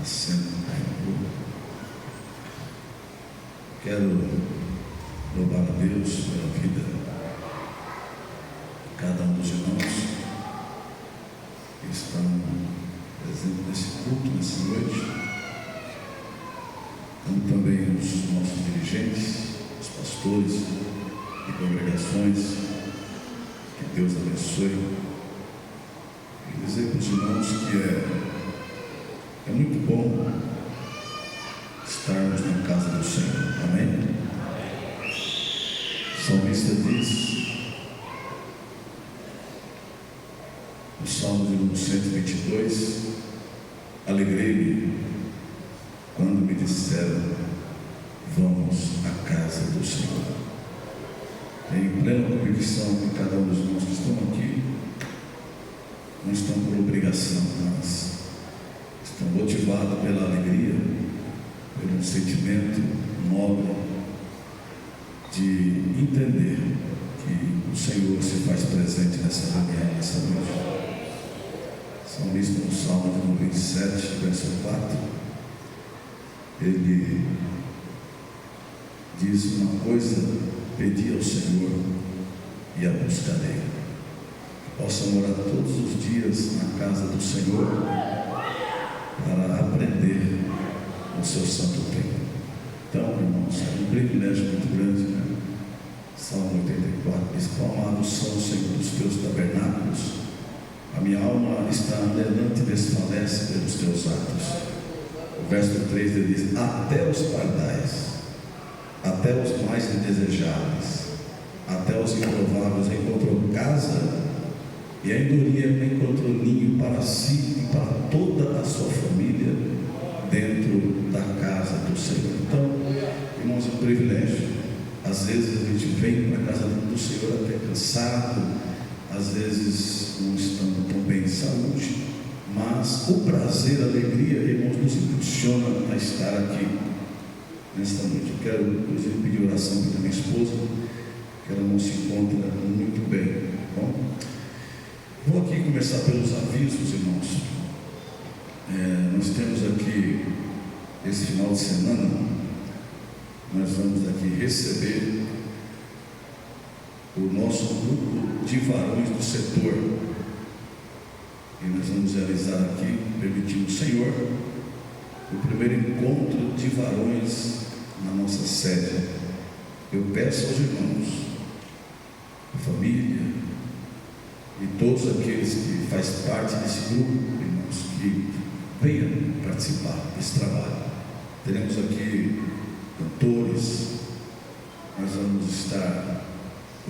assento, por favor. Quero louvar a Deus pela vida de cada um dos irmãos que estão presentes nesse culto, nessa noite, como também os nossos dirigentes, os pastores e congregações. Que Deus abençoe. E dizer para os irmãos que é muito bom estarmos na casa do Senhor. Amém? O salmista diz no Salmo de número 122: alegrei-me quando me disseram, vamos à casa do Senhor. Tenho plena convicção que cada um dos irmãos que estão aqui não estão por obrigação, mas estão motivados pela alegria, pelo sentimento nobre de entender que o Senhor se faz presente nessa reunião, nessa noite. Salmista no Salmo de número 27, verso 4, ele diz uma coisa: pedi ao Senhor e a buscarei. Possa morar todos os dias na casa do Senhor para aprender o seu santo tempo. Então, irmãos, é um privilégio muito grande, né? Salmo 84 diz: quão são o Senhor dos teus tabernáculos, a minha alma está anelante e desfalece pelos teus atos. O verso 3 ele diz: até os pardais, até os mais indesejáveis, até os improváveis encontrou casa, e a andorinha encontrou ninho para si e para toda a sua família dentro da casa do Senhor. Então, irmãos, é um privilégio. Às vezes a gente vem para a casa do Senhor até cansado, às vezes não estamos tão bem de saúde, mas o prazer, a alegria, irmãos, nos impulsiona a estar aqui nesta noite. Eu quero, inclusive, pedir oração para minha esposa, que ela não se encontra muito bem. Bom, vou aqui começar pelos avisos, irmãos. Nós temos aqui, esse final de semana, nós vamos aqui receber o nosso grupo de varões do setor, e nós vamos realizar aqui, permitindo o Senhor, o primeiro encontro de varões na nossa sede. Eu peço aos irmãos, a família e todos aqueles que fazem parte desse grupo, irmãos, que venham participar desse trabalho. Teremos aqui cantores, nós vamos estar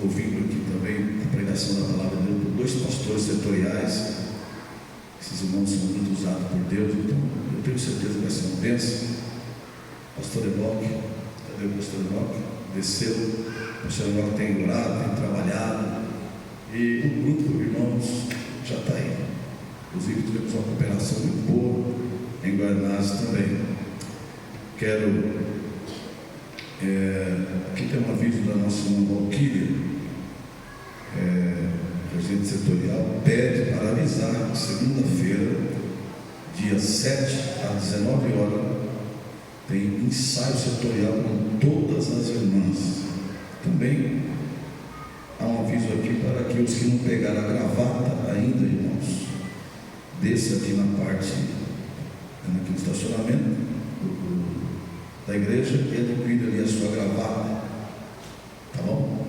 ouvindo aqui também a pregação da palavra de Deus por dois pastores setoriais. Esses irmãos são muito usados por Deus, então eu tenho certeza que vai ser uma bênção. Pastor Enoque, cadê o pastor Enoque? Desceu. O pastor Enoque tem orado, tem trabalhado, e o grupo, irmãos, já está aí. Inclusive tivemos uma cooperação muito boa em Guarnazes também. Quero aqui tem um aviso da nossa irmã Valquíria, presidente setorial, pede para avisar segunda-feira, dia 7 às 19 horas, tem ensaio setorial com todas as irmãs. Também há um aviso aqui para que os que não pegaram a gravata ainda, irmãos, desça aqui na parte, aqui no estacionamento da igreja, e adquira ali a sua gravata, tá bom?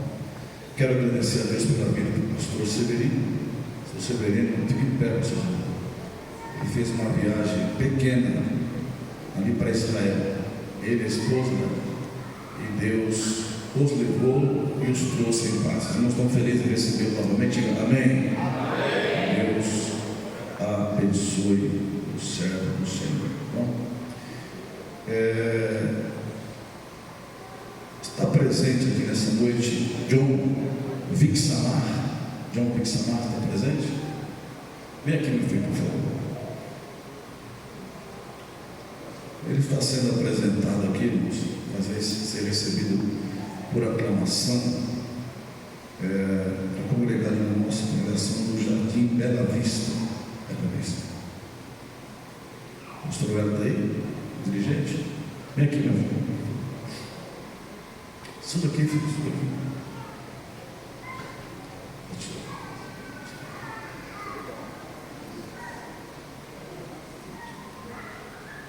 Quero agradecer a Deus pela vida do pastor Severino. O Severino não tive perto, ele fez uma viagem pequena ali para Israel, ele e a esposa, e Deus os levou e os trouxe em paz. Vocês não estão felizes em recebê-lo novamente? Amém? Amém. Deus abençoe o servo do Senhor. Bom, está presente aqui nessa noite John Vixamar. John Vixamar está presente? Vem aqui, meu filho, por favor. Ele está sendo apresentado aqui, irmãos, mas vai ser recebido por aclamação, para congregar na nossa congregação do Jardim Bela Vista. Bela Vista. pastor Roberto está aí? Dirigente? Vem aqui, meu filho. Suba aqui, filho, suba aqui.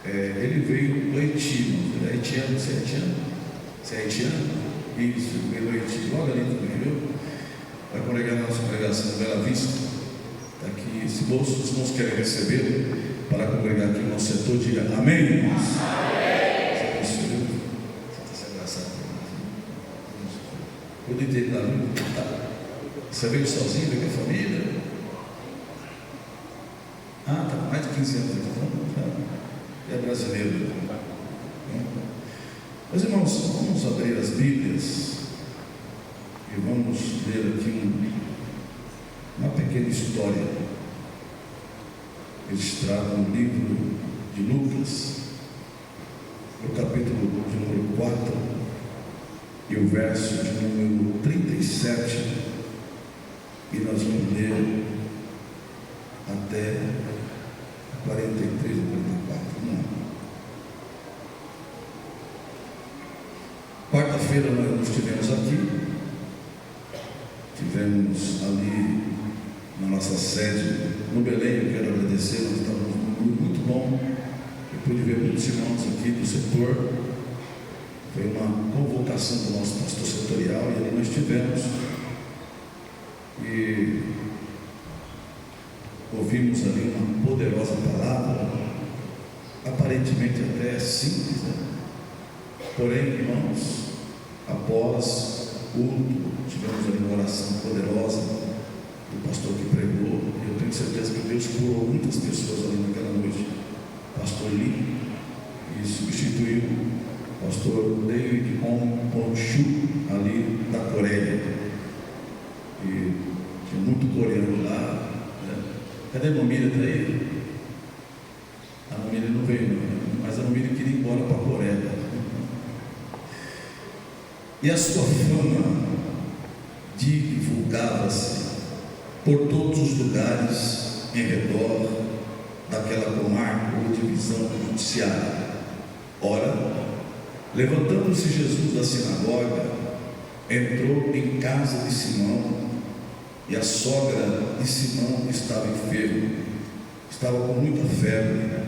Ele veio do Haiti, ele é haitiano, você é haitiano? Você é haitiano? Isso, ele veio do Haiti, logo ali também, viu? Vai congregar na nossa congregação da Bela Vista. Está aqui, se os irmãos querem receber para congregar aqui no nosso setor, diga amém, irmãos. Amém. Você está se abraçado. Cuide dele da vida. Tá. Você veio sozinho, veio com a família? Ah, está com mais de 15 anos aqui, então é brasileiro. Meus irmãos, vamos abrir as Bíblias e vamos ler aqui uma pequena história registrada no livro de Lucas, no capítulo de número 4 e o verso de número 37, e nós vamos ler até 43 ou 44. Quarta-feira nós estivemos aqui, tivemos ali na nossa sede no Belém. Eu quero agradecer, nós estávamos num grupo muito bom. Eu pude ver muitos irmãos aqui do setor. Foi uma convocação do nosso pastor setorial e ali nós estivemos e ouvimos ali uma poderosa palavra, aparentemente até simples, né? Porém, irmãos, após o culto, tivemos ali uma oração poderosa do pastor que pregou, e eu tenho certeza que Deus curou muitas pessoas ali naquela noite. Pastor Lee, e substituiu o pastor David Hong-Chu, ali da Coreia, e tinha muito coreano lá, né? Cadê a Nomília? Está aí? A Nomília não veio, não, mas a Nomília queria ir embora para a Coreia. E a sua fama divulgava-se por todos os lugares em redor daquela comarca ou divisão judiciária. Ora, levantando-se Jesus da sinagoga, entrou em casa de Simão, e a sogra de Simão estava enferma, estava com muita febre.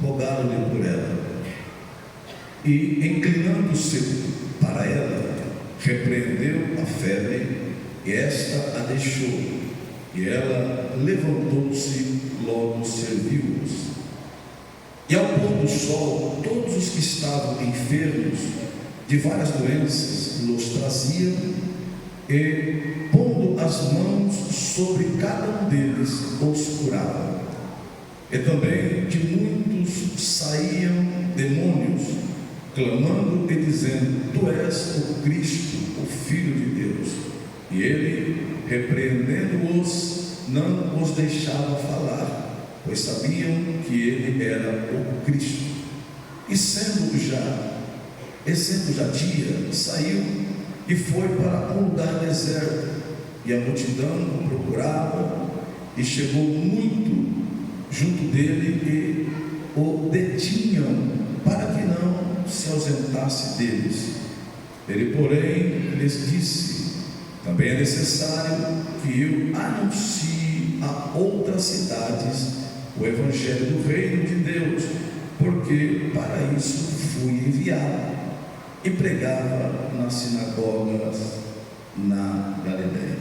Rogaram-lhe por ela, e inclinando-se para ela, repreendeu a febre, e esta a deixou, e ela levantou-se, logo serviu-os. E ao pôr do sol, todos os que estavam enfermos de várias doenças los traziam, e pondo as mãos sobre cada um deles, os curava. E também de muitos saíam demônios, clamando e dizendo: Tu és o Cristo, o Filho de Deus. E ele, repreendendo-os, não os deixava falar, pois sabiam que ele era o Cristo. E sendo já dia, saiu e foi para um lugar deserto, e a multidão o procurava, e chegou muito junto dele e o detinham, para que não se ausentasse deles. Ele, porém, lhes disse: também é necessário que eu anuncie a outras cidades o evangelho do reino de Deus, porque para isso fui enviado. E pregava nas sinagogas na Galileia.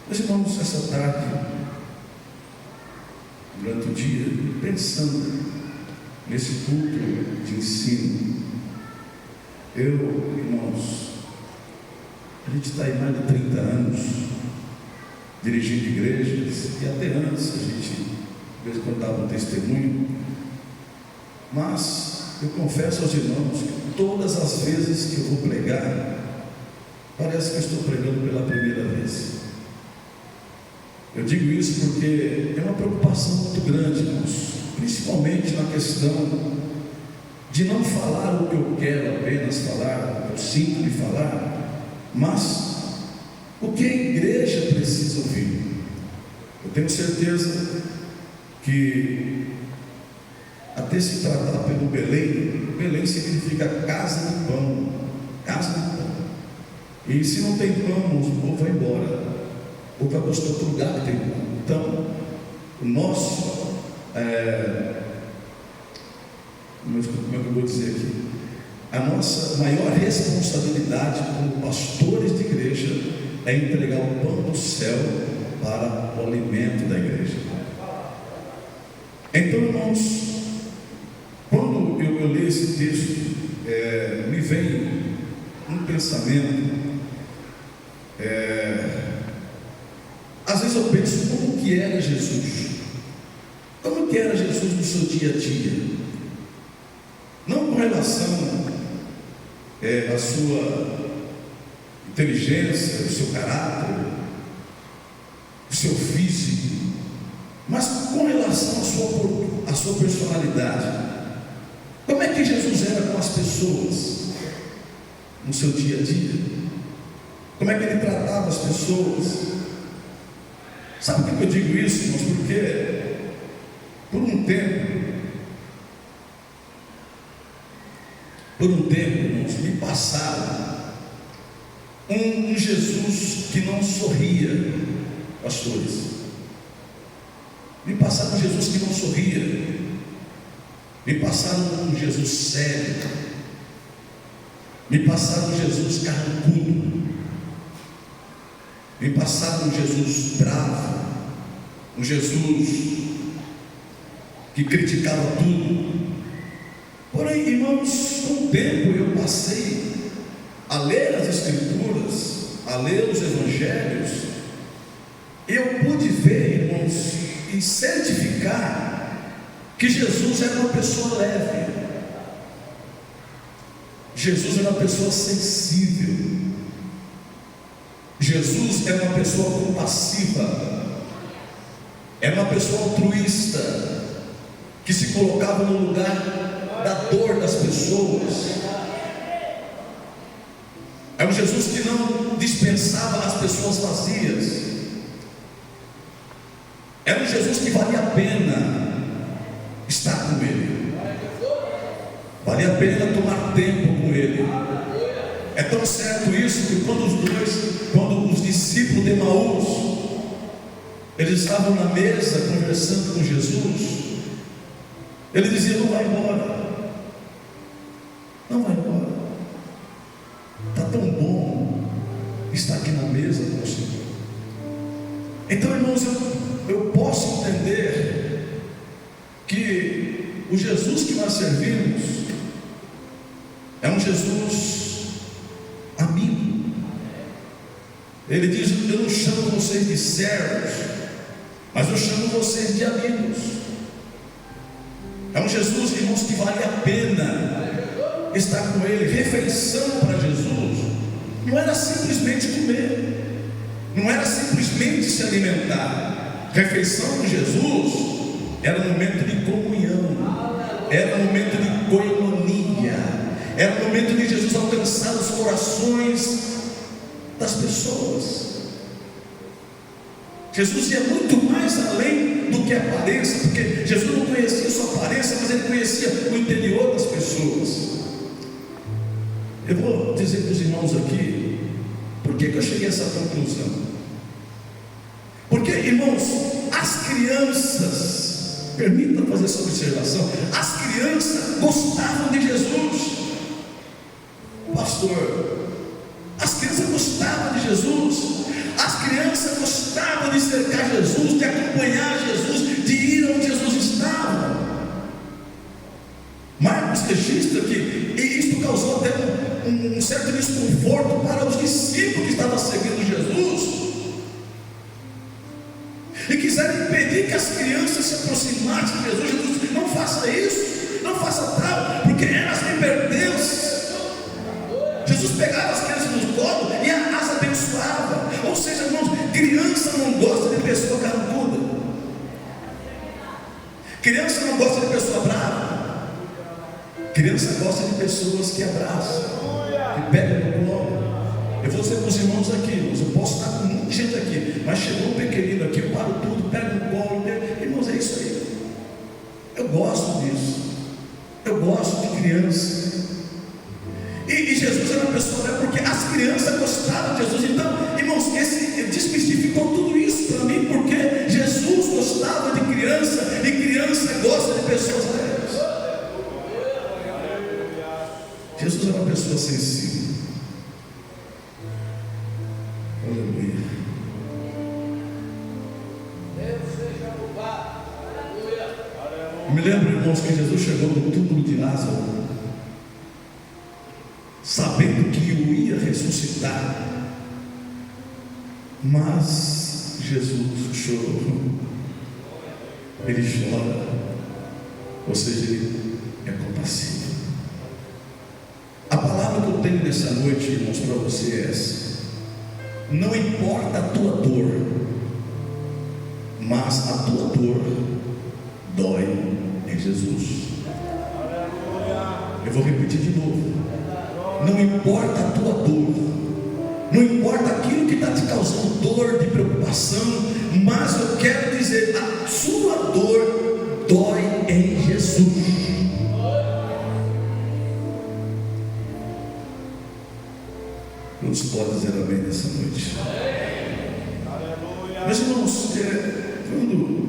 Meus irmãos, essa tarde, durante o dia, pensando nesse culto de ensino, irmãos, a gente está aí mais de 30 anos dirigindo igrejas, e até antes a gente de vez em quando dava um testemunho, mas eu confesso aos irmãos que todas as vezes que eu vou pregar, parece que eu estou pregando pela primeira vez. Eu digo isso porque é uma preocupação muito grande, irmãos, principalmente na questão de não falar o que eu quero apenas falar, o que eu sinto de falar, mas o que a igreja precisa ouvir. Eu tenho certeza que até se tratar pelo Belém. Belém significa casa de pão, casa de pão. E se não tem pão, o povo vai embora, ou vai buscar outro lugar que tem pão. Então, o nosso, como é que eu vou dizer aqui? A nossa maior responsabilidade como pastores de igreja é entregar o pão do céu para o alimento da igreja. Então, irmãos, quando eu leio esse texto, me vem um pensamento. Às vezes eu penso como que era Jesus. Como que era Jesus no seu dia a dia? Não com relação à sua inteligência, o seu caráter, o seu físico, mas com relação à sua personalidade. Como é que Jesus era com as pessoas no seu dia a dia? Como é que ele tratava as pessoas? Sabe por que eu digo isso, irmãos? Porque por um tempo, irmãos, me passaram um Jesus que não sorria, pastores. Me passaram um Jesus que não sorria. Me passaram um Jesus sério. Me passaram um Jesus carrancudo. Me passaram um Jesus bravo. Um Jesus que criticava tudo. Porém, irmãos, com o tempo eu passei a ler as Escrituras, a ler os Evangelhos, e eu pude ver, irmãos, e certificar que Jesus era uma pessoa leve. Jesus era uma pessoa sensível. Jesus era uma pessoa compassiva. Era uma pessoa altruísta, que se colocava no lugar da dor das pessoas. É um Jesus que não dispensava as pessoas vazias. Era um Jesus que valia a pena estar com ele. Valia a pena tomar tempo com ele. É tão certo isso que quando os discípulos de Emaús, eles estavam na mesa conversando com Jesus, ele dizia: não vai embora. Não vai embora. Está tão bom estar aqui na mesa com o Senhor. Então, irmãos, eu posso entender que o Jesus que nós servimos é um Jesus amigo. Ele diz: eu não chamo vocês de servos, mas eu chamo vocês de amigos. É um Jesus, irmãos, que vale a pena estar com ele. Refeição para Jesus não era simplesmente comer, não era simplesmente se alimentar. Refeição com Jesus era um momento de comunhão, era um momento de coinonia, era um momento de Jesus alcançar os corações das pessoas. Jesus ia muito mais além do que a aparência, porque Jesus não conhecia sua aparência, mas ele conhecia o interior das pessoas. Eu vou dizer para os irmãos aqui, por que eu cheguei a essa conclusão? Porque, irmãos, as crianças, permita fazer essa observação, as crianças gostavam de Jesus. Pastor, as crianças gostavam de Jesus. As crianças gostavam de cercar Jesus, de acompanhar Jesus, de ir onde Jesus estava. Marcos registra que isso causou até um certo desconforto para os discípulos que estavam seguindo Jesus, e quiseram impedir que as crianças se aproximassem de Jesus. Jesus disse: não faça isso, não faça tal, porque elas me pertencem. Jesus pegava as crianças no colo e as abençoava. Ou seja, irmãos, criança não gosta de pessoa carrancuda, criança não gosta de pessoa brava, criança gosta de pessoas que abraçam, que pegam no colo. Eu vou dizer para os irmãos aqui, irmãos, eu posso estar com muita gente aqui, mas chegou um pequenino aqui, eu paro tudo, pego no colo, irmãos, é isso aí. Eu gosto disso. gosto de criança. E Jesus era uma pessoa, né? Porque as crianças gostavam de Jesus. Então, irmãos, desmistificou tudo isso para mim, porque Jesus gostava de criança, e criança gosta de pessoas alegres. Jesus era uma pessoa sensível. Aleluia. Eu me lembro, irmãos, que Jesus chegou no túmulo de Lázaro, sabendo que o ia ressuscitar, mas Jesus chorou. Ele chora, ou seja, ele é compassivo. A palavra que eu tenho nessa noite, irmãos, para você é essa: não importa a tua dor, mas a tua dor dói em Jesus. Eu vou repetir de novo. Não importa a tua dor, não importa aquilo que está te causando dor, de preocupação, mas eu quero dizer, a sua dor dói em Jesus. Quantos podem dizer amém nessa noite? Meus irmãos, quando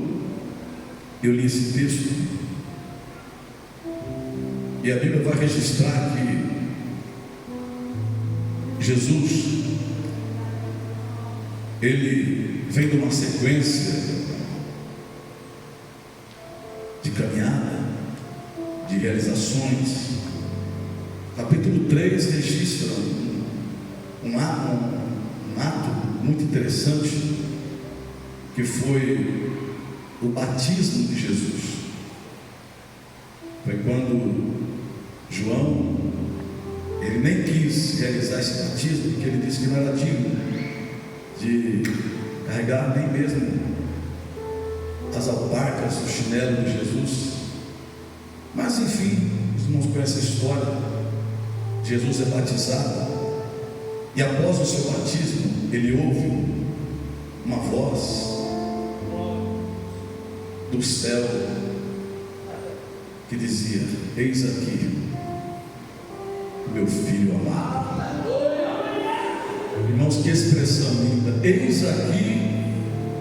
eu li esse texto, e a Bíblia vai registrar que Jesus, ele vem de uma sequência de caminhada, de realizações. Capítulo 3 registra um ato muito interessante, que foi o batismo de Jesus. Foi quando João, ele nem quis realizar esse batismo, porque ele disse que não era digno de carregar nem mesmo as alparcas, o chinelo de Jesus. Mas enfim, os irmãos conhecem a história. Jesus é batizado, e após o seu batismo, ele ouve uma voz do céu que dizia: eis aqui meu filho amado. Irmãos, que expressão linda! Eis aqui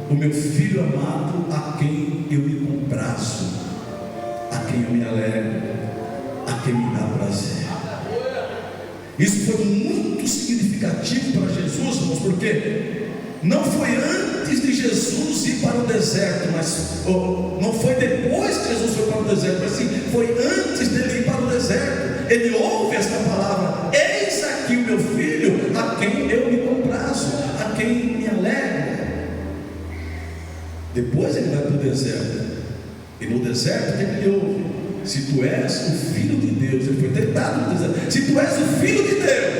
o meu filho amado, a quem eu me comprazo, a quem eu me alegro, a quem me dá prazer. Isso foi muito significativo para Jesus, irmãos, porque não foi antes de Jesus ir para o deserto, mas não foi depois que Jesus foi para o deserto, mas sim, foi antes dele ir para o deserto. Ele ouve esta palavra: eis aqui o meu filho, a quem eu me comprazo, a quem me alegro. Depois ele vai para o deserto, e no deserto ele ouve: se tu és o filho de Deus. Ele foi tentado no deserto: se tu és o filho de Deus,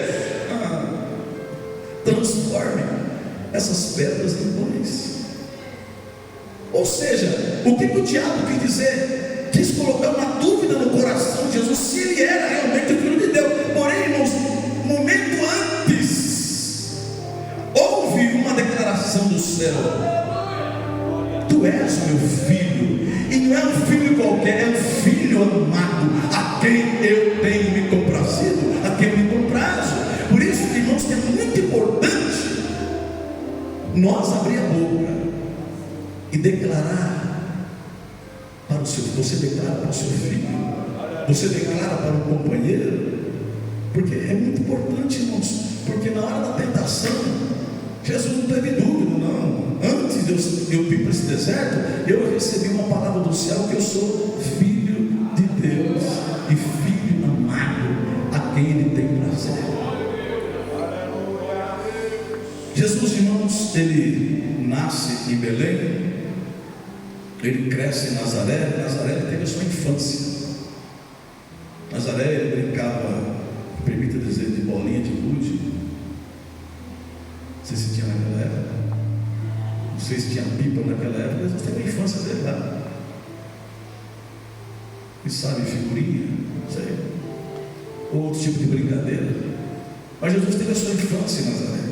transforme essas pedras em pães. Ou seja, o que o diabo quis dizer? Quis colocar uma dúvida no coração de Jesus, se ele era realmente o filho de Deus. Porém, irmãos, momento antes, houve uma declaração do céu: tu és o meu filho, e não é um filho qualquer, é um filho amado, a quem eu tenho me comprazido, a quem me comprazo. Por isso, irmãos, que é muito importante nós abrir a boca e declarar para o seu. Você declara para o seu filho, você declara para o companheiro, porque é muito importante, irmãos. Porque na hora da tentação, Jesus não teve dúvida, não. Antes de eu vir para esse deserto, eu recebi uma palavra do céu que eu sou filho de Deus e filho amado, a quem ele tem prazer. Jesus, irmãos, ele nasce em Belém, ele cresce em Nazaré. Nazaré teve a sua infância. Nazaré, ele brincava, permita dizer, de bolinha de gude. Não sei se tinha naquela época, não sei se tinha pipa naquela época. Jesus teve a infância dele lá. E sabe, figurinha, não sei, ou outro tipo de brincadeira. Mas Jesus teve a sua infância em Nazaré.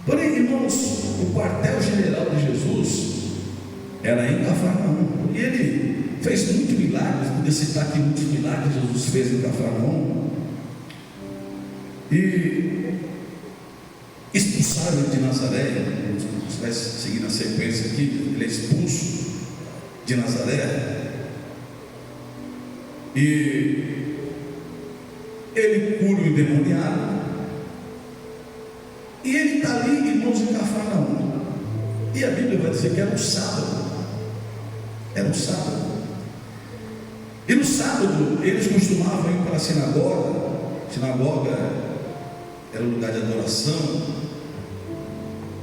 Porém, irmãos, o quartel-general de Jesus era em Cafarnaum, e ele fez muitos milagres, poder citar aqui muitos milagres que Jesus fez em Cafarnaum. E expulsaram ele de Nazaré. Você vai seguir na sequência aqui. Ele é expulso de Nazaré. E ele cura o endemoniado. E ele está ali, irmãos, em Cafarnaum. E a Bíblia vai dizer que era um sábado. Era um sábado. E no sábado eles costumavam ir para a sinagoga. Sinagoga era o lugar de adoração,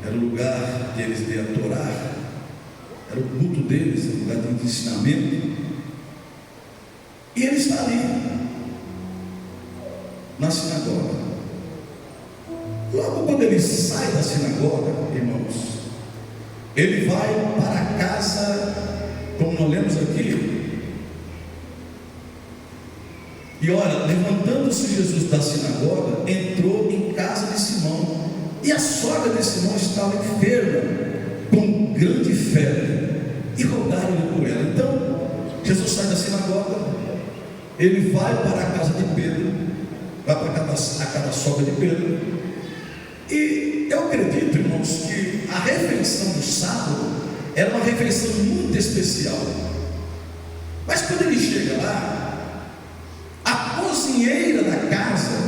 era o lugar deles de adorar, era o culto deles, era o lugar de ensinamento. E ele está ali, na sinagoga. Logo quando ele sai da sinagoga, irmãos, ele vai para a casa, como nós lemos aqui. E olha, levantando-se Jesus da sinagoga, entrou em casa de Simão, e a sogra de Simão estava enferma, com grande febre, e rogaram-lhe por ela. Então, Jesus sai da sinagoga, ele vai para a casa de Pedro, vai para a casa da sogra de Pedro, e eu acredito, irmãos, que a refeição do sábado era uma refeição muito especial. Mas quando ele chega lá, a cozinheira da casa,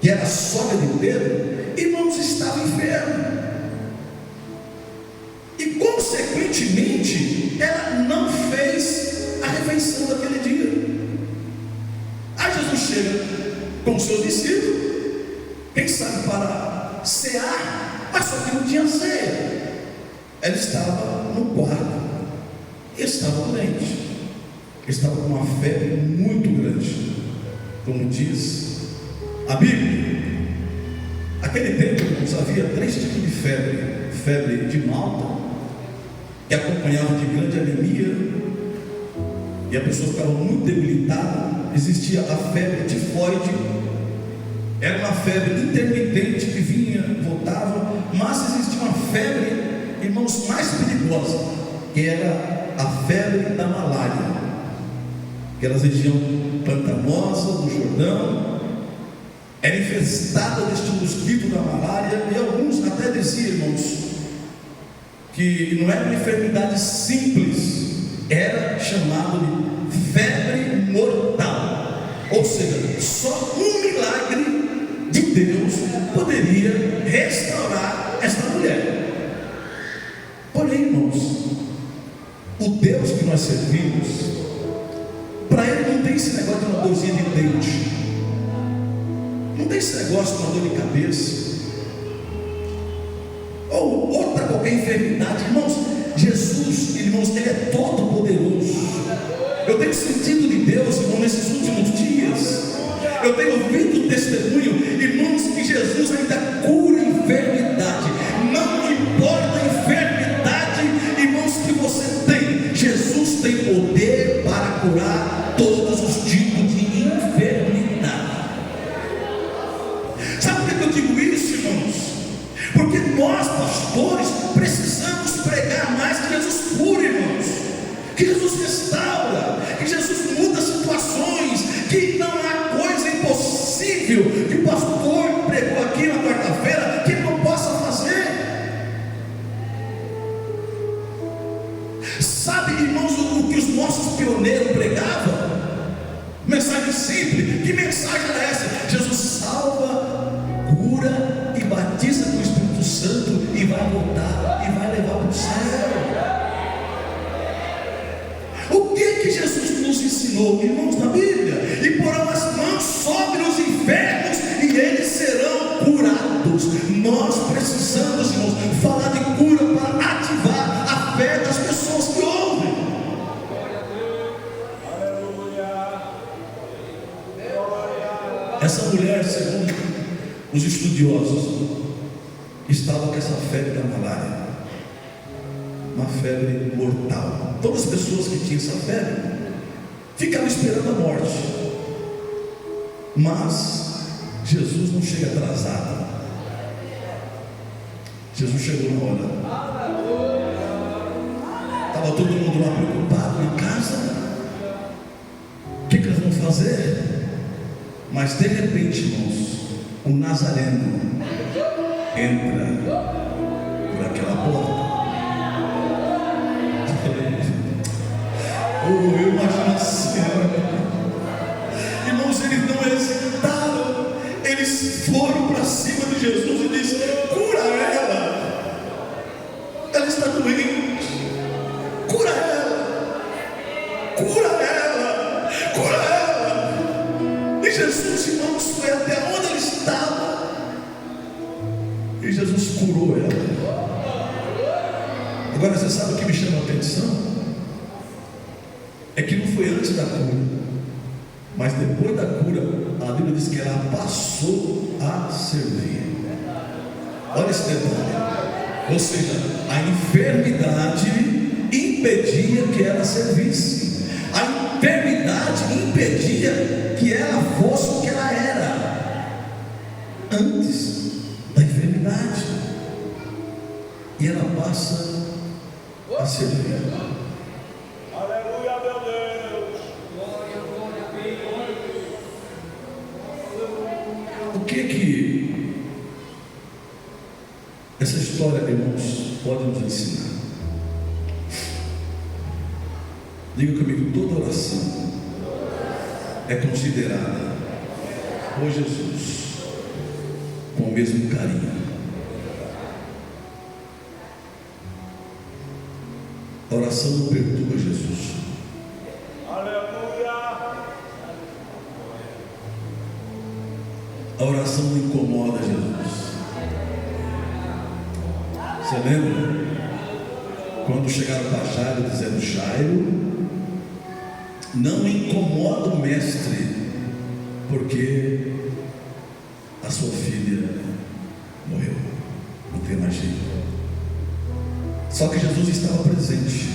que era a sogra de Pedro, irmãos, estava enferma. E consequentemente, ela não fez a refeição daquele dia. Aí Jesus chega com os seus discípulos, quem sabe para cear, mas só que não tinha ceia. Ela estava no quarto, e estava doente. Estava com uma febre muito grande, como diz a Bíblia. Naquele tempo, irmãos, havia 3 tipos de febre: febre de Malta, que acompanhava de grande anemia, e a pessoa ficava muito debilitada. Existia a febre tifoide, era uma febre intermitente que vinha, voltava, mas existia uma febre, irmãos, mais perigosa, que era a febre da malária. Aquela região pantanosa do Jordão era infestada deste mosquito da malária, e alguns até diziam, irmãos, que não era uma enfermidade simples, era chamado de febre mortal. Ou seja, só um milagre de Deus poderia restaurar esta mulher. Porém, irmãos, o Deus que nós servimos, para ele não tem esse negócio de uma dorzinha de dente, não tem esse negócio de uma dor de cabeça, ou outra qualquer enfermidade. Irmãos, Jesus, irmãos, ele é todo poderoso. Eu tenho sentido de Deus, irmão, nesses últimos dias. Eu tenho ouvido o testemunho, irmãos, que Jesus ainda cura a enfermidade. Não importa a enfermidade, irmãos, que você tem, Jesus tem poder para curar todos os tipos de enfermidade. Sabe por que eu digo isso, irmãos? Porque nós, pastores, precisamos pregar mais que Jesus cura, irmãos, que Jesus restaura, que Jesus muda situações, que não há coisa impossível que o pastor pregou aqui na quarta-feira que ele não possa fazer. Sabe, irmãos, o que os nossos pioneiros pregavam? Mensagem simples. Que mensagem era essa? Jesus salva, cura e batiza com o Espírito Santo, e vai voltar e vai levar para o céu. O que Jesus nos ensinou, irmãos, na Bíblia? E porão as mãos sobre os enfermos e eles serão curados. Nós precisamos, irmãos, falar de cura para ativar a fé das pessoas que ouvem. Essa mulher, segundo os estudiosos, estava com essa febre da malária, uma febre mortal. Todas as pessoas que tinham essa febre ficavam esperando a morte, mas Jesus não chega atrasado. Jesus chegou na hora. Estava todo mundo lá preocupado na casa, Mas de repente, irmãos, o Nazareno entra por aquela porta. Eu imagino assim, irmãos, eles não hesitaram, eles foram para cima de Jesus e disseram: cura ela está doente, cura ela, cura ela, cura ela. E Jesus, irmãos, foi até onde ele estava e Jesus curou ela. Agora você sabe o que me chama a atenção? É que não foi antes da cura, mas depois da cura, a Bíblia diz que ela passou a servir. Olha esse detalhe. Ou seja, a enfermidade impedia que ela servisse. A enfermidade impedia que ela fosse o que ela era antes da enfermidade. E ela passa a servir. O que essa história, irmãos, pode nos ensinar? Diga comigo: toda oração é considerada por Jesus com o mesmo carinho. A oração não perturba Jesus. A oração não incomoda Jesus. Você lembra? Quando chegaram para Jairo dizendo: Jairo, não incomoda o mestre, porque a sua filha morreu, não tem mais jeito. Só que Jesus estava presente.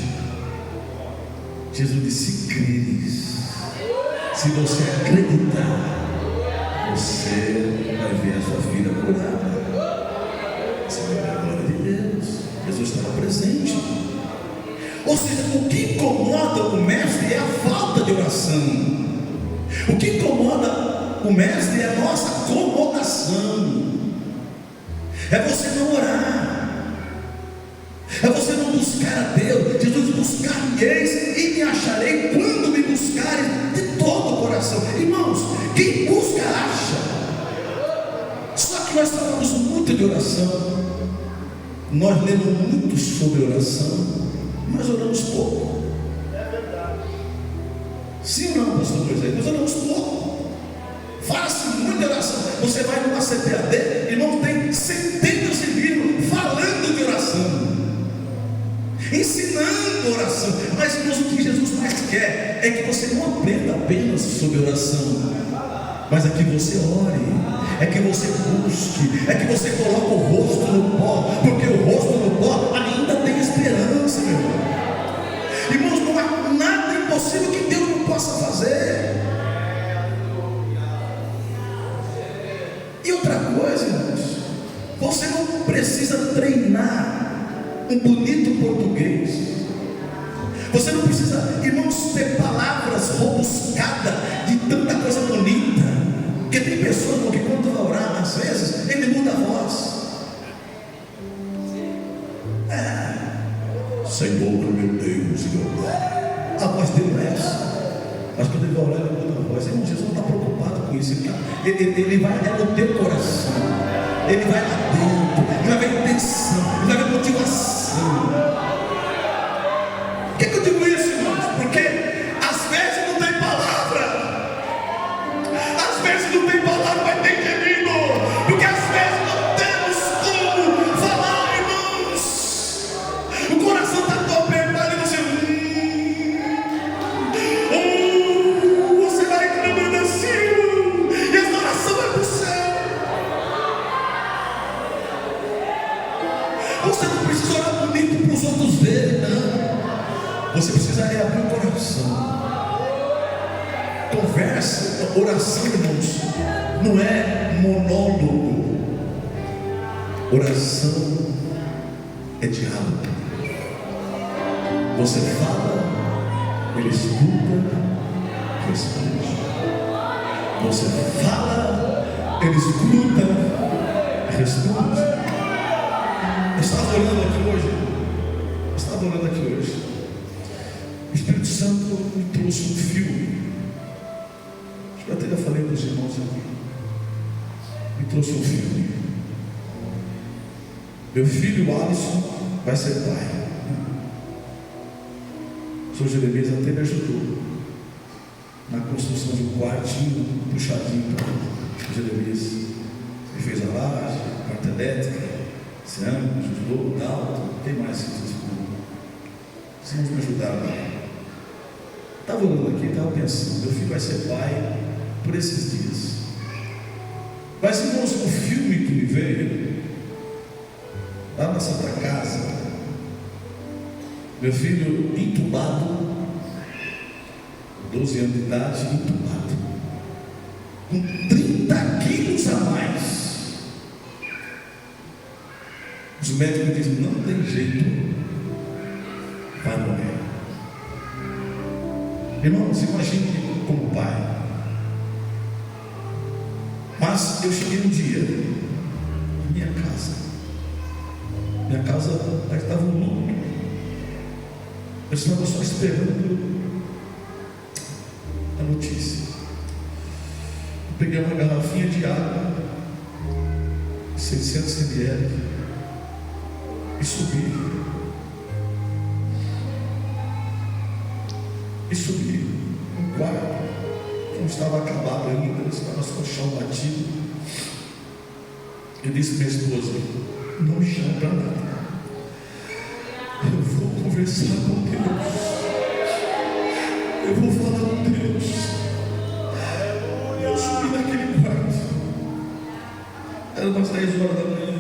Jesus disse: se creres, se você acreditar, você vai ver a sua filha curada. Você vai ver a glória de Deus. Jesus estava presente. Ou seja, o que incomoda o mestre é a falta de oração. O que incomoda o mestre é a nossa acomodação. É você não orar, é você não buscar a Deus. Jesus: buscar-me-eis e me acharei quando me buscarem de todo o coração. Irmãos, quem busca acha. Só que nós falamos muito de oração, nós lemos muito sobre oração, mas oramos pouco. É verdade. Sim ou não, pastor Moisés? Nós oramos pouco. Fala-se muito de oração. Você vai numa CPAD e não tem centenas de livros falando de oração, ensinando oração. Mas, irmãos, o que Jesus mais quer é que você não aprenda apenas sobre oração, mas é que você ore, é que você busque, é que você coloque o rosto no pó, porque o rosto no pó ainda tem esperança, meu irmão. Irmãos, não há nada impossível que Deus não possa fazer. E outra coisa, irmãos, você não precisa treinar um bonito português. Você não precisa, irmãos, ter palavras rebuscadas de tanta coisa bonita. Porque tem pessoas, irmão, que quando vai orar, às vezes, ele muda a voz. Senhor, meu Deus, a voz dele não é essa. Mas quando ele vai orar, ele muda a voz. Irmão, Jesus não está preocupado com isso. Ele vai no teu coração. Ele vai lá dentro. Ele vai ver intenção. Ele vai ver motivação. Por que eu digo isso, irmãos? Porque às vezes não tem palavra. Às vezes não tem palavra, vai ter gemido. Porque às vezes não temos como falar, irmãos. O coração está tão apertado e você você vai clamando assim. E essa oração vai para o céu. Você não precisa orar bonito para os outros verem, não. Você precisa abrir o coração. Conversa, oração, irmãos, não é monólogo. Oração é diálogo. Você fala, ele escuta, responde. Você fala, Ele escuta e responde. Eu estava orando aqui hoje. O Espírito Santo me trouxe um filme. Acho que eu até já falei para os irmãos aqui. Me trouxe um filme. Meu filho Alisson vai ser pai. O Sr. Jeremias até me ajudou na construção de um quartinho puxadinho para o Jeremias. Ele fez a laje, a parte elétrica, esse ângulo, ajudou, tal. Tem mais que vocês vão me ajudar lá. Estava olhando aqui, estava pensando, meu filho vai ser pai por esses dias. Mas, irmãos, o filme que me veio lá na Santa Casa, meu filho entubado, 12 anos de idade, entubado, com 30 quilos a mais. Os médicos dizem, não tem jeito, vai morrer. Irmãos, imagine como pai. Mas eu cheguei um dia, minha casa estava no luto. Eu estava só esperando a notícia. Eu peguei uma garrafinha de água, 600 ml, e subi. No quarto, não estava acabado ainda, estava só o chão batido. Eu disse para minha esposa, não me chama para nada, eu vou conversar com Deus, eu vou falar com Deus. Eu subi naquele quarto, era umas 10 horas da manhã.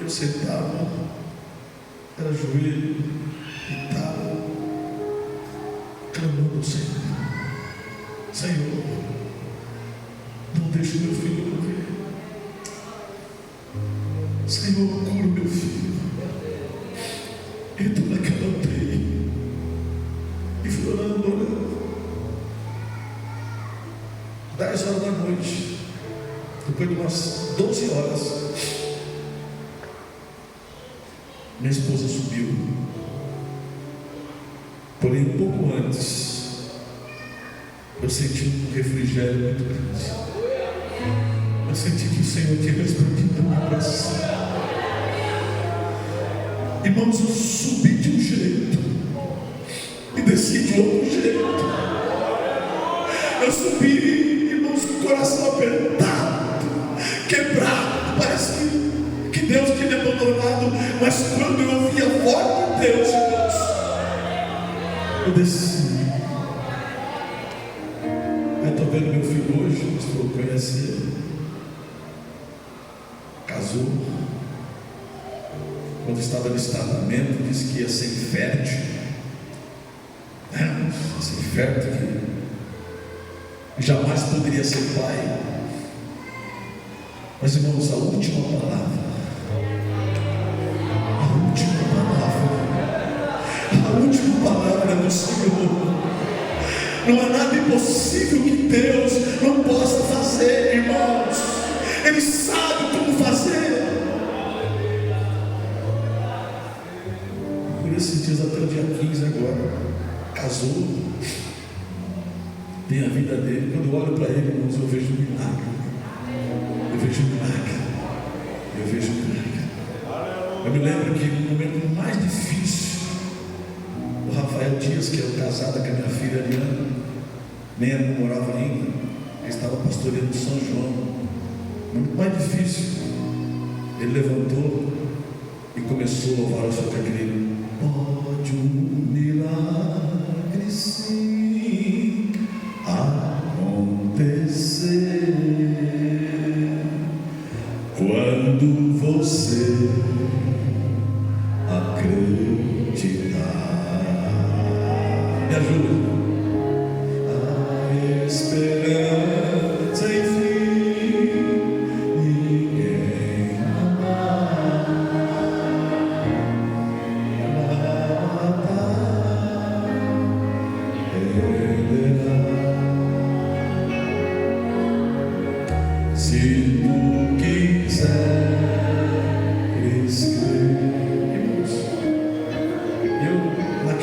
Eu sentava, era joelho, deitado, clamando ao Senhor: Senhor, não deixe meu filho morrer. Senhor, cura meu filho. Entra naquela UTI. E fui orando. 10 horas da noite, depois de umas 12 horas, minha esposa subiu. Porém, um pouco antes, eu senti um refrigério muito grande. Eu senti que o Senhor tinha respondido a minha oração. Irmãos, eu subi de um jeito e desci de outro jeito. Eu subi, irmãos, com o coração apertado, quebrado. Parece que Deus tinha me abandonado. Mas quando eu ouvi a voz de Deus, irmãos, eu desci. Eu estou vendo meu filho hoje, o pastor conhece ele. Casou. Quando estava no estacionamento, disse que ia ser infértil. Ia ser infértil, que jamais poderia ser pai. Mas, irmãos, a última palavra do Senhor. Não há nada impossível que Deus não possa fazer, irmãos. Ele sabe como fazer. Por esses dias, até o dia 15 agora, casou, tem a vida dele. Quando eu olho para ele, irmãos, eu vejo um milagre. Eu me lembro que no momento mais difícil, o Rafael Dias, que é casado com a minha filha Ariana, nem ela não morava ainda, ele estava pastoreando São João. No momento mais difícil, ele levantou e começou a louvar o Senhor com aquele: pode um milagre sim acontecer quando você acreditar. Me ajuda. A esperança enfim ninguém amar.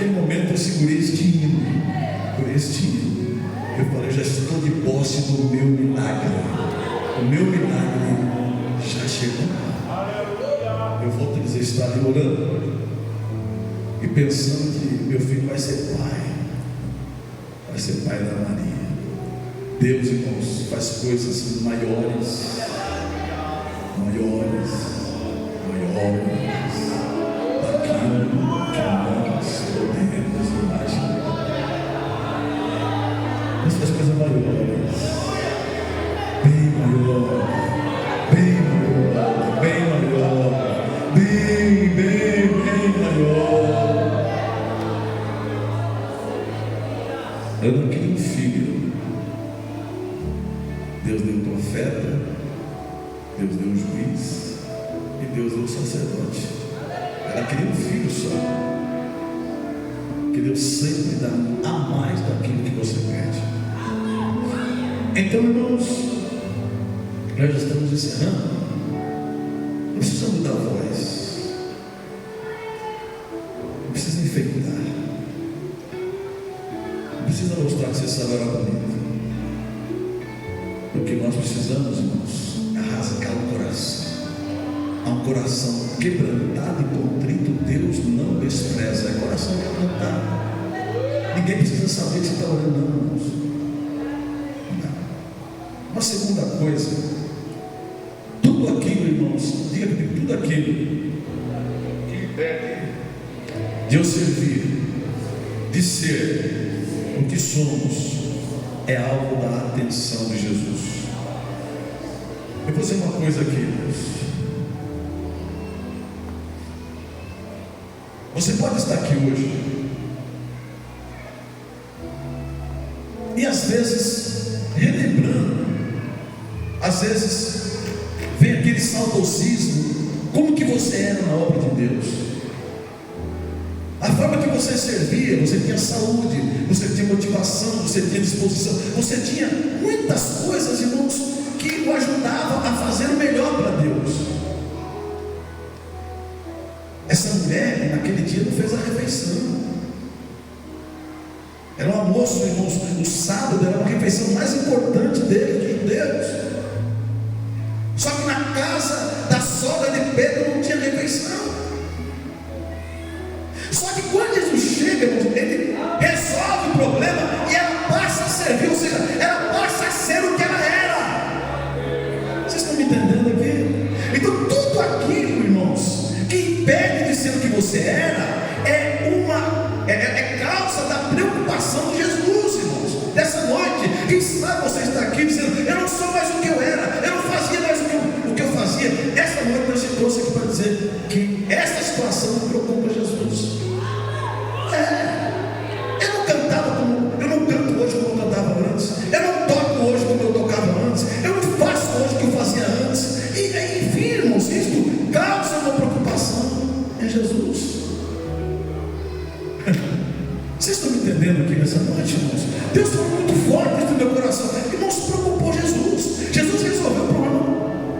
Naquele momento eu segurei este hino. Por este hino, eu falei: eu já estou de posse do meu milagre. O meu milagre já chegou. Eu volto a dizer, estar ali orando e pensando que meu filho vai ser pai. Vai ser pai da Maria. Deus, irmãos, faz coisas maiores, daquilo que nós podemos imaginar. Deus faz coisas maiores, bem maior, bem maior. Eu não queria um filho. Deus deu um profeta, Deus deu um juiz e Deus deu um sacerdote. Ela queria um filho só. Que Deus sempre dá a mais daquilo que você pede. Então, irmãos, nós já estamos encerrando. Não precisa mudar a voz, não precisa enfeitar, não precisa mostrar que você sabe orar bonito. O que nós precisamos, irmãos, é rasgar o coração. Há um coração quebrantado e contrito, Deus não despreza. É coração quebrantado. Ninguém precisa saber que você está orando, não, irmãos. Não. Uma segunda coisa, tudo aquilo, irmãos, diga comigo, tudo aquilo que impede de eu servir, de ser o que somos, é alvo da atenção de Jesus. Eu vou dizer uma coisa aqui, irmãos. Você pode estar aqui hoje e às vezes relembrando, às vezes vem aquele saudosismo, como que você era na obra de Deus, a forma que você servia. Você tinha saúde, você tinha motivação, você tinha disposição, você tinha muitas coisas, irmãos, que o ajudavam a fazer o melhor para Deus. Essa mulher naquele dia não fez a refeição. Era um almoço, irmãos, o sábado era uma refeição mais importante deles, dos judeus. Só que na casa da sogra de Pedro não tinha refeição. Só que quando Jesus chega, irmãos, ele resolve o problema e ela passa a servir, ou seja, ela passa a ser o que ela era. Vocês estão me entendendo aqui? Então tudo aquilo, irmãos, que impede de ser o que você era, é causa da preocupação de Jesus, irmãos. Dessa noite, quem sabe você está aqui dizendo: eu não sou mais o que eu era, eu não fazia mais o que eu fazia. Essa noite Deus te trouxe aqui para dizer que essa situação não preocupa Jesus. Eu não canto hoje como eu cantava antes, eu não toco hoje como eu tocava antes, eu não faço hoje o que eu fazia antes. E enfim, irmãos, isso causa uma preocupação em Jesus. Vocês estão me entendendo aqui nessa noite, irmãos? Deus falou muito forte dentro do meu coração e não se preocupou Jesus. Jesus resolveu o problema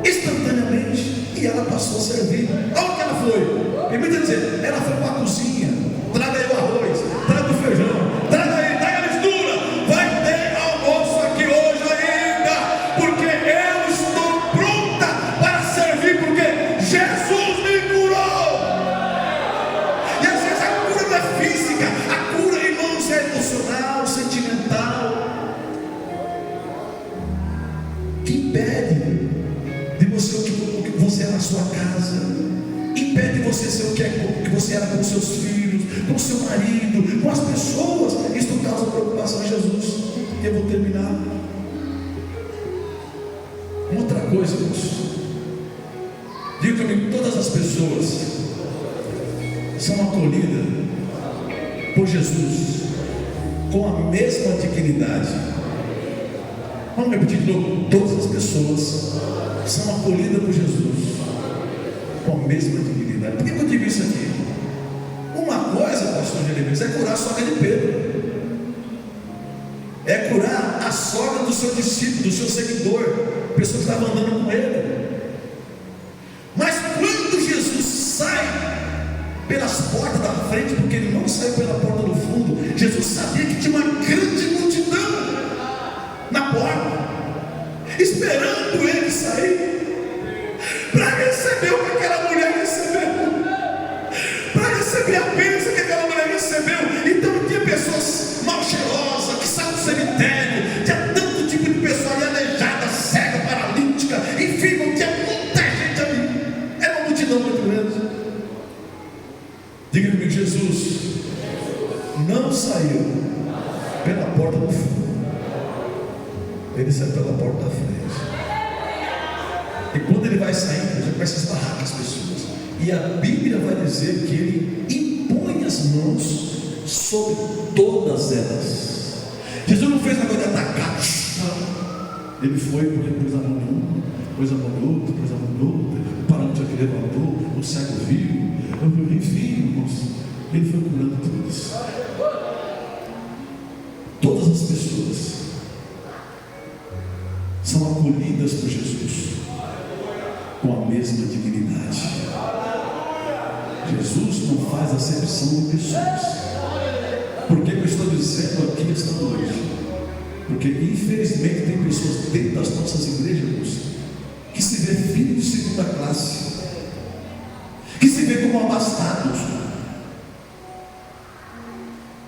instantaneamente e ela passou a servir. Aonde que ela foi? Permita dizer, ela foi para a cozinha. Traga aí o arroz, traga o feijão, traga aí a mistura. Vai ter almoço aqui hoje ainda, porque eu estou pronta para servir, porque Jesus me curou. E às vezes a cura não é física, a cura, irmãos, é emocional, sentimental, que impede de você o que você é na sua casa, impede de você ser o que você era com os seus filhos, com o seu marido, com as pessoas. Isso causa preocupação em Jesus. E eu vou terminar. Uma outra coisa, irmãos, diga comigo, todas as pessoas são acolhidas por Jesus com a mesma dignidade. Vamos repetir de novo. Todas as pessoas são acolhidas por Jesus com a mesma dignidade. Por que eu digo isso aqui? Uma coisa, pastor Jeremias, é curar a sogra de Pedro, é curar a sogra do seu discípulo, do seu seguidor, pessoa que estava andando com ele. Mas quando Jesus sai pelas portas da frente, porque ele não saiu pela porta do fundo. Jesus sabia que tinha uma grande multidão na porta, esperando ele sair, para receber o que aquela mulher recebeu, para receber a bênção que aquela mulher recebeu. Então tinha pessoas mal cheirosas, que saíram do cemitério, tinha tanto tipo de pessoa ali, aleijada, cega, paralítica, enfim, não tinha muita gente ali, era uma multidão muito grande. Diga comigo, Jesus não saiu pela porta do fundo, ele saiu pela porta da frente. E quando ele vai sair, ele já começa a esbarrar com as pessoas. E a Bíblia vai dizer que ele impõe as mãos sobre todas elas. Jesus não fez negócio de atacar. Ele foi, porque pôs a mão em uma, pôs a mão em outra, pôs a mão em outra. O paralítico que levantou, o cego viu. Enfim, irmãos, ele foi curando todos. Todas as pessoas são acolhidas por Jesus com a mesma dignidade. Jesus não faz acepção de pessoas. Por que eu estou dizendo aqui esta noite? Porque infelizmente tem pessoas dentro das nossas igrejas que se vê filho de segunda classe, que se vê como abastados.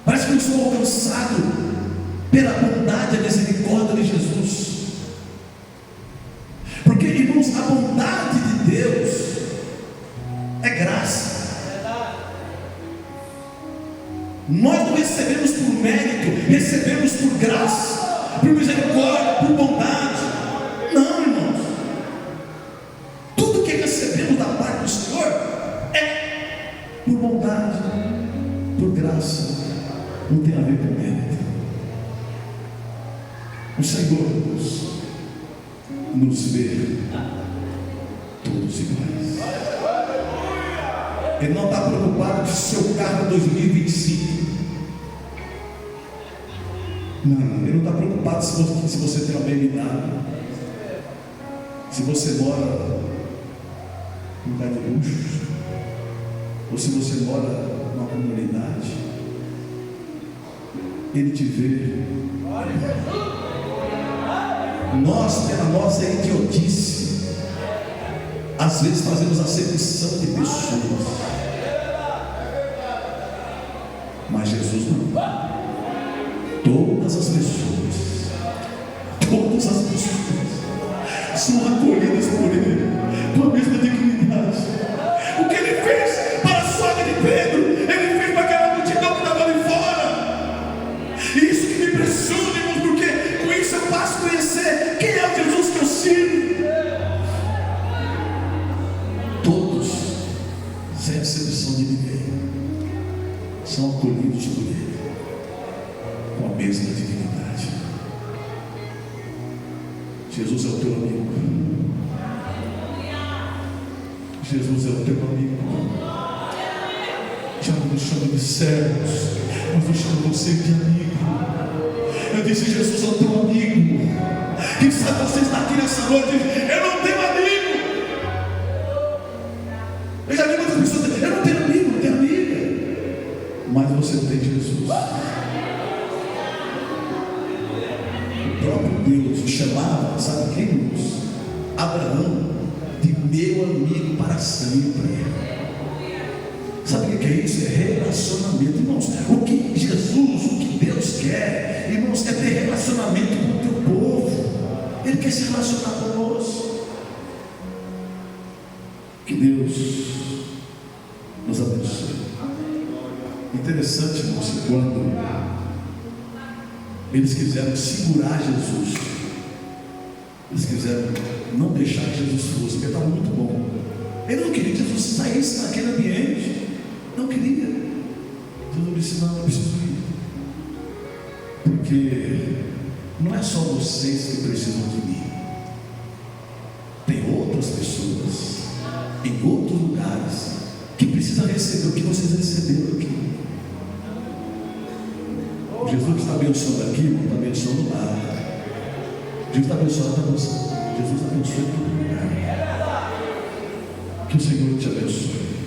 Parece que não são alcançados pela bondade e a misericórdia de Jesus. Porque, irmãos, a bondade de Deus é graça. Nós não recebemos por mérito, recebemos por graça, por misericórdia, por bondade. Não, irmãos. Tudo que recebemos da parte do Senhor é por bondade, por graça. Não tem a ver com mérito. O Senhor nos vê todos iguais. Ele não está preocupado com seu carro 2025. Não, ele não está preocupado se você tem uma BMW, se você mora em um lugar de luxo, ou se você mora numa comunidade. Ele te vê. Nós, pela nossa idiotice, às vezes fazemos acepção de pessoas, mas Jesus não. Todas as pessoas são acolhidas por Ele com a mesma dignidade. O que Ele fez para a sogra de Pedro, Ele fez para aquela multidão que estava ali fora. E isso que me impressiona, irmãos, porque com isso eu passo a conhecer quem é o Jesus que eu sirvo. Todos, sem exceção de ninguém, são acolhidos por Ele com a mesma dignidade. Jesus é o teu amigo. Jesus é o teu amigo. Já não nos chama de servos, mas eu chamo você de amigo. Eu disse: Jesus é o teu amigo. Quem sabe você está aqui nessa noite? Eu não tenho amigo. Eu já vi muitas pessoas dizendo: eu não tenho amigo, não tenho amiga. Mas você tem Jesus. O próprio Deus o chamava, sabe quem, irmãos? Abraão, de meu amigo para sempre. Sabe o que é isso? É relacionamento, irmãos. O que Jesus, o que Deus quer, irmãos, é ter relacionamento com o teu povo. Ele quer se relacionar conosco. Que Deus nos abençoe. Interessante, irmãos, quando eles quiseram segurar Jesus, eles quiseram não deixar que Jesus fosse, porque estava muito bom. Ele não queria que Jesus saísse daquele ambiente, não queria. Jesus disse: não, eu preciso ir, porque não é só vocês que precisam de mim, tem outras pessoas em outros lugares que precisam receber o que vocês receberam aqui. Jesus está abençoando aqui, não está abençoando lá. Jesus está abençoando, está abençoando. Jesus abençoa em todo lugar. Que o Senhor te abençoe.